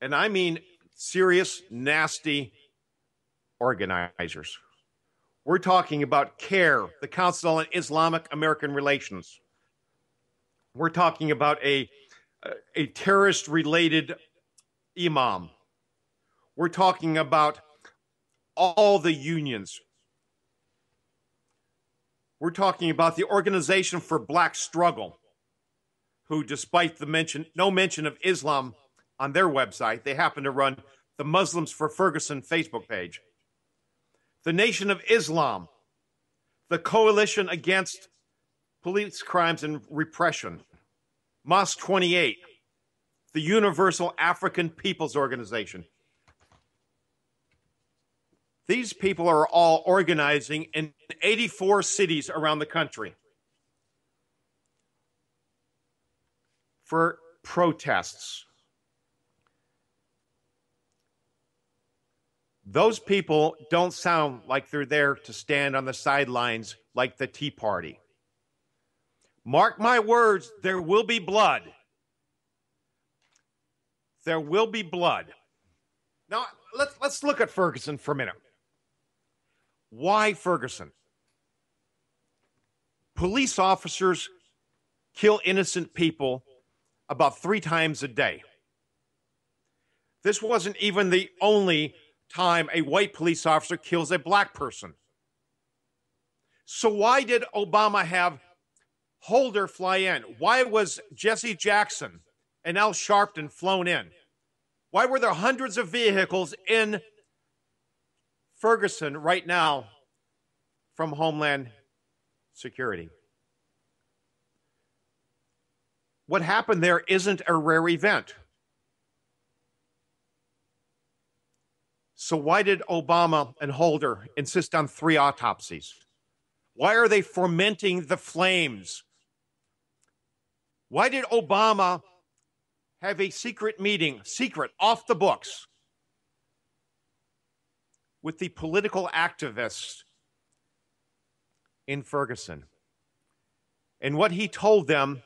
and I mean serious, nasty organizers. We're talking about CARE, the Council on Islamic American Relations. We're talking about a terrorist-related imam. We're talking about all the unions. We're talking about the Organization for Black Struggle, who, despite no mention of Islam on their website, they happen to run the Muslims for Ferguson Facebook page. The Nation of Islam, the Coalition Against Police Crimes and Repression, Mosque 28, the Universal African Peoples Organization. These people are all organizing in 84 cities around the country for protests. Those people don't sound like they're there to stand on the sidelines like the Tea Party. Mark my words, there will be blood. There will be blood. Now, let's look at Ferguson for a minute. Why Ferguson? Police officers kill innocent people about 3 times a day. This wasn't even the only time a white police officer kills a black person. So why did Obama have Holder fly in? Why was Jesse Jackson and Al Sharpton flown in? Why were there hundreds of vehicles in Ferguson right now from Homeland Security? What happened there isn't a rare event. So why did Obama and Holder insist on 3 autopsies? Why are they fomenting the flames? Why did Obama have a secret meeting, secret, off the books, with the political activists in Ferguson? And what he told them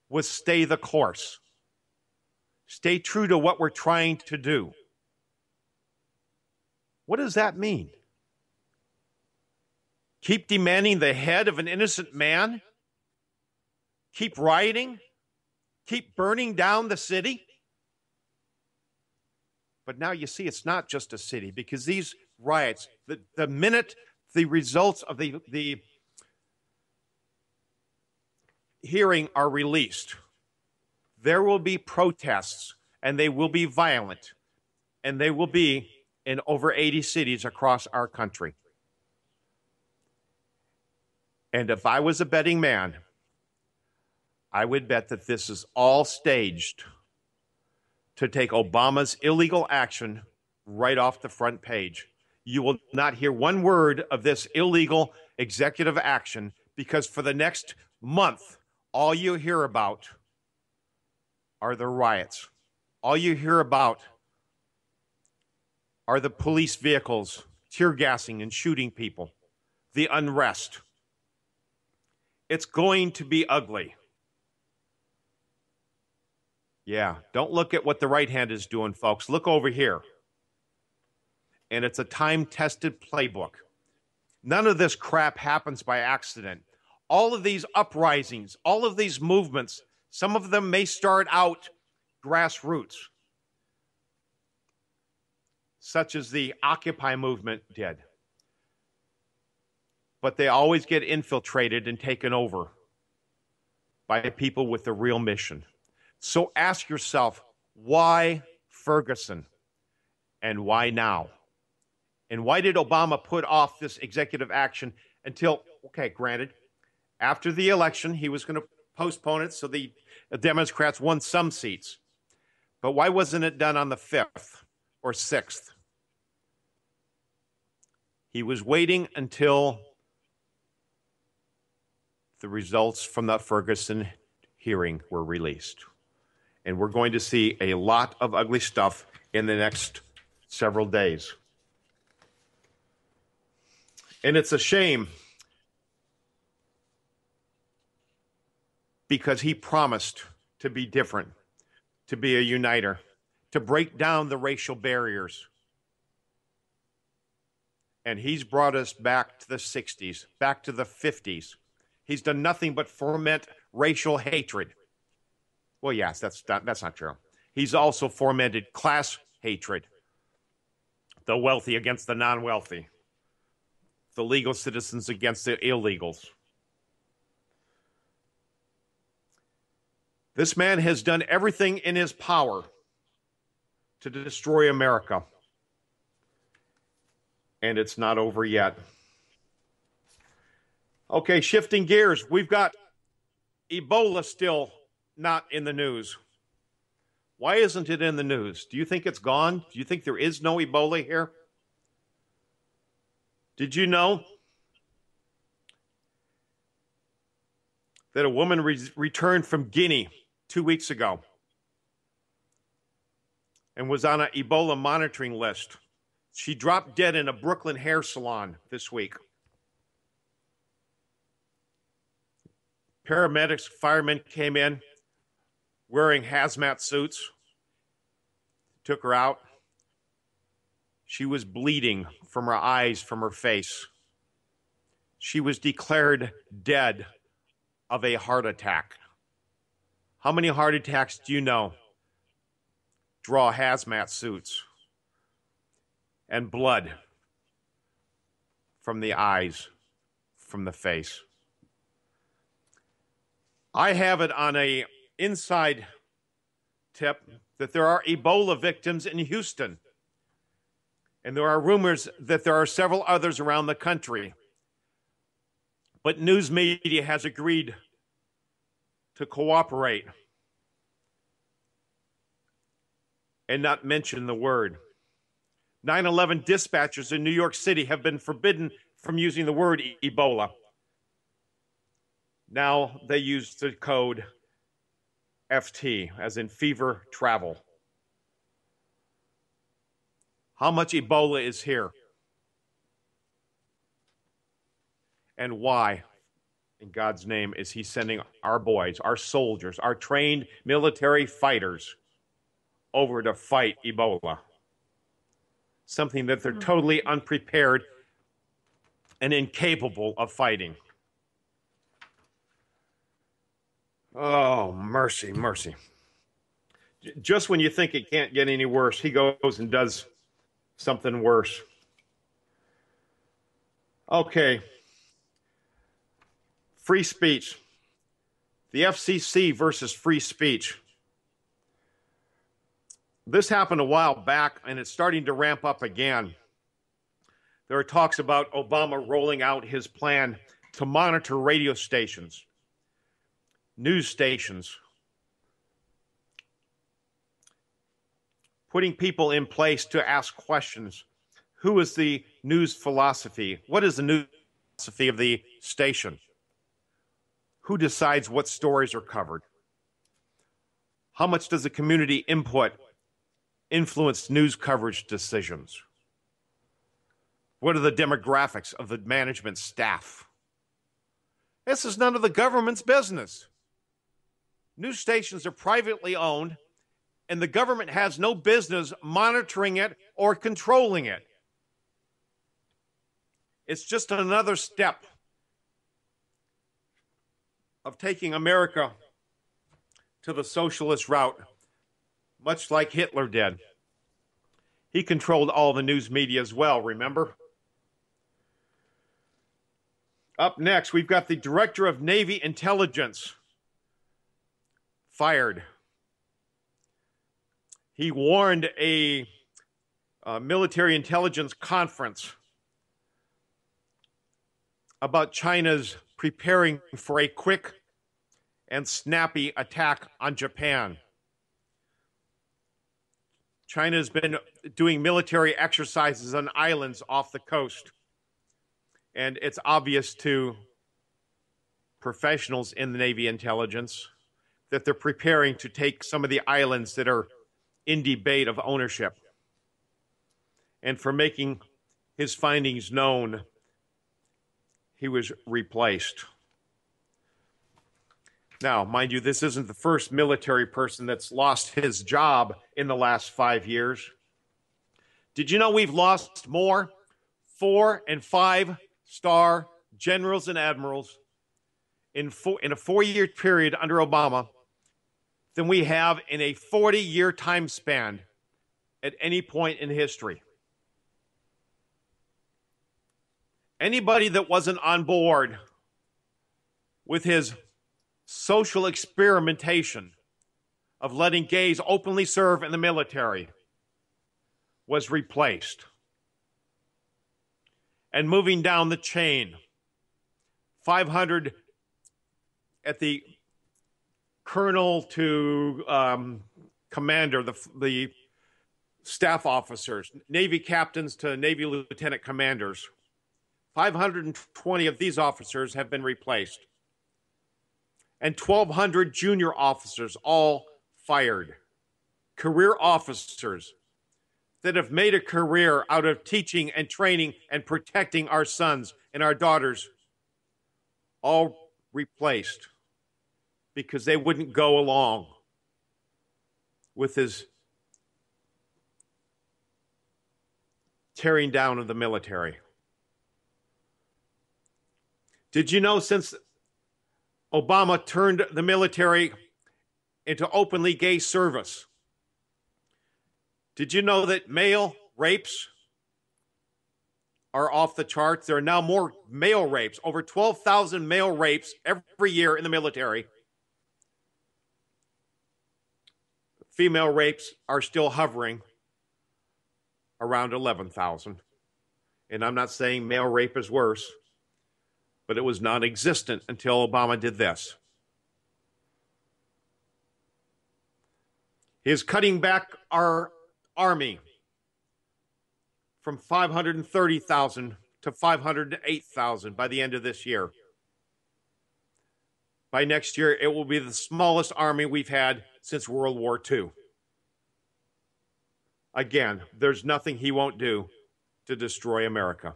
was stay the course. Stay true to what we're trying to do. What does that mean? Keep demanding the head of an innocent man? Keep rioting? Keep burning down the city? But now you see it's not just a city, because these riots, the minute the results of the hearing are released, there will be protests, and they will be violent, and they will be in over 80 cities across our country. And if I was a betting man, I would bet that this is all staged to take Obama's illegal action right off the front page. You will not hear one word of this illegal executive action, because for the next month, all you hear about are the riots. All you hear about are the police vehicles tear gassing and shooting people, the unrest. It's going to be ugly. Yeah, don't look at what the right hand is doing, folks. Look over here. And it's a time-tested playbook. None of this crap happens by accident. All of these uprisings, all of these movements, some of them may start out grassroots, such as the Occupy movement did. But they always get infiltrated and taken over by people with a real mission. So ask yourself, why Ferguson? And why now? And why did Obama put off this executive action until, okay, granted, after the election, he was going to postpone it so the Democrats won some seats. But why wasn't it done on the 5th or 6th? He was waiting until the results from the Ferguson hearing were released. And we're going to see a lot of ugly stuff in the next several days. And it's a shame, because he promised to be different, to be a uniter, to break down the racial barriers. And he's brought us back to the 60s, back to the 50s. He's done nothing but foment racial hatred. Well, yes, that's not true. He's also fomented class hatred. The wealthy against the non-wealthy. The legal citizens against the illegals. This man has done everything in his power to destroy America. And it's not over yet. Okay, shifting gears. We've got Ebola still not in the news. Why isn't it in the news? Do you think it's gone? Do you think there is no Ebola here? Did you know that a woman returned from Guinea 2 weeks ago and was on an Ebola monitoring list? She dropped dead in a Brooklyn hair salon this week. Paramedics, firemen came in wearing hazmat suits, took her out. She was bleeding from her eyes, from her face. She was declared dead of a heart attack. How many heart attacks do you know draw hazmat suits and blood from the eyes, from the face? I have it on a inside tip that there are Ebola victims in Houston. And there are rumors that there are several others around the country. But news media has agreed to cooperate and not mention the word. 9/11 dispatchers in New York City have been forbidden from using the word Ebola. Now they use the code FT, as in fever travel. How much Ebola is here? And why, in God's name, is he sending our boys, our soldiers, our trained military fighters over to fight Ebola? Something that they're totally unprepared and incapable of fighting. Oh, mercy, mercy. Just when you think it can't get any worse, he goes and does something worse. Okay. Free speech. The FCC versus free speech. This happened a while back, and it's starting to ramp up again. There are talks about Obama rolling out his plan to monitor radio stations, news stations, putting people in place to ask questions. Who is the news philosophy? What is the news philosophy of the station? Who decides what stories are covered? How much does the community input influence news coverage decisions? What are the demographics of the management staff? This is none of the government's business. News stations are privately owned, and the government has no business monitoring it or controlling it. It's just another step of taking America to the socialist route, much like Hitler did. He controlled all the news media as well, remember? Up next, we've got the Director of Navy Intelligence fired. He warned a military intelligence conference about China's preparing for a quick and snappy attack on Japan. China has been doing military exercises on islands off the coast. And it's obvious to professionals in the Navy intelligence that they're preparing to take some of the islands that are in debate of ownership. And for making his findings known, he was replaced. Now, mind you, this isn't the first military person that's lost his job in the last 5 years. Did you know we've lost more 4- and 5-star generals and admirals in a 4-year period under Obama than we have in a 40-year time span at any point in history? Anybody that wasn't on board with his social experimentation of letting gays openly serve in the military was replaced. And moving down the chain, 500 at the colonel to commander, the staff officers, Navy captains to Navy lieutenant commanders. 520 of these officers have been replaced. And 1,200 junior officers all fired. Career officers that have made a career out of teaching and training and protecting our sons and our daughters, all replaced because they wouldn't go along with his tearing down of the military. Did you know since Obama turned the military into openly gay service, did you know that male rapes are off the charts? There are now more male rapes, over 12,000 male rapes every year in the military. Female rapes are still hovering around 11,000. And I'm not saying male rape is worse, but it was non-existent until Obama did this. He is cutting back our Army from 530,000 to 508,000 by the end of this year. By next year, it will be the smallest army we've had since World War II. Again, there's nothing he won't do to destroy America.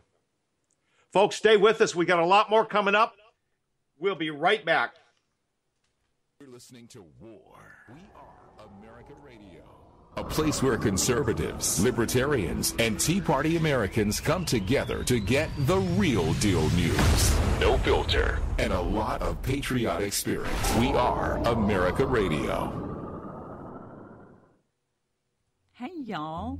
Folks, stay with us. We got a lot more coming up. We'll be right back. You're listening to War. We are America Radio. A place where conservatives, libertarians, and Tea Party Americans come together to get the real deal news. No filter and a lot of patriotic spirit. We are America Radio. Hey, y'all.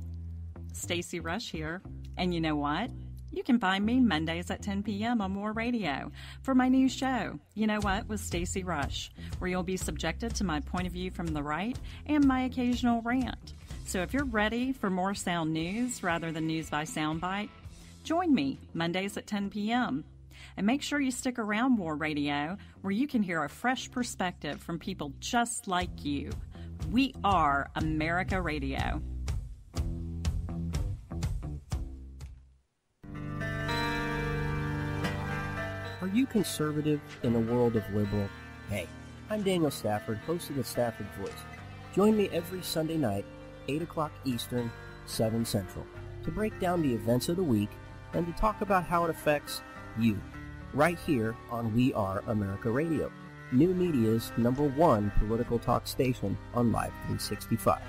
Stacey Rush here. And you know what? You can find me Mondays at 10 p.m. on War Radio for my new show, You Know What, with Stacey Rush, where you'll be subjected to my point of view from the right and my occasional rant. So if you're ready for more sound news rather than news by soundbite, join me Mondays at 10 p.m. And make sure you stick around War Radio, where you can hear a fresh perspective from people just like you. We are America Radio. Are you conservative in a world of liberal? Hey, I'm Daniel Stafford, host of the Stafford Voice. Join me every Sunday night, 8 o'clock Eastern, 7 Central, to break down the events of the week and to talk about how it affects you, right here on We Are America Radio, New Media's #1 political talk station on Live 365.